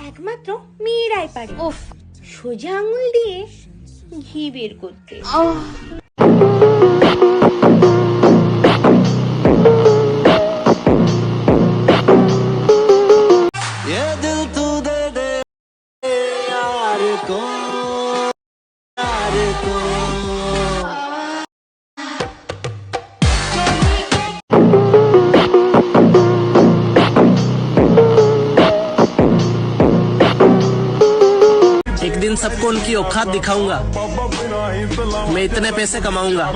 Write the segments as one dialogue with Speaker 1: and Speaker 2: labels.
Speaker 1: একমাত্র মেয়েরাই পারে ওফ সোজা আঙুল দিয়ে ঘি বের করতে।
Speaker 2: एक दिन सबको उनकी औकात दिखाऊंगा, मैं इतने पैसे कमाऊंगा।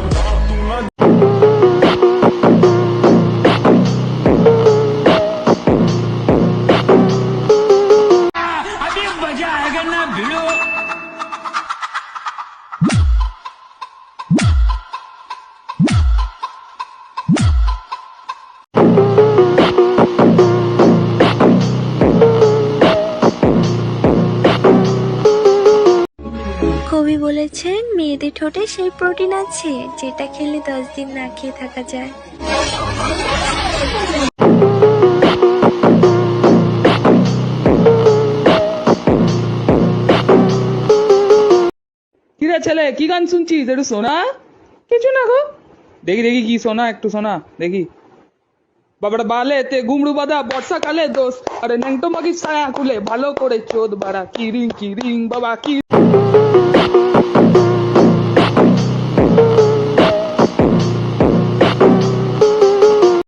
Speaker 2: अभी मजा आएगा ना भिड़ो।
Speaker 3: কবি বলেছেন মেয়েদের ঠোঁটে সেই প্রোটিন আছে যেটা খেলে 10 দিন না খেয়ে থাকা যায়।
Speaker 4: কিরে ছেলে কি গান শুনছিস একটু শোনা। কিছু না গো, দেখি দেখি কি শোনা, একটু শোনা দেখি। বাবাটা বালে তে গুমড়ু বাঁধা বর্ষাকালে দোষ, আরে ন্যাংটো মাগি ছায়া খুলে ভালো করে চোদ বাড়া কিরিং কিরিং বাবা কি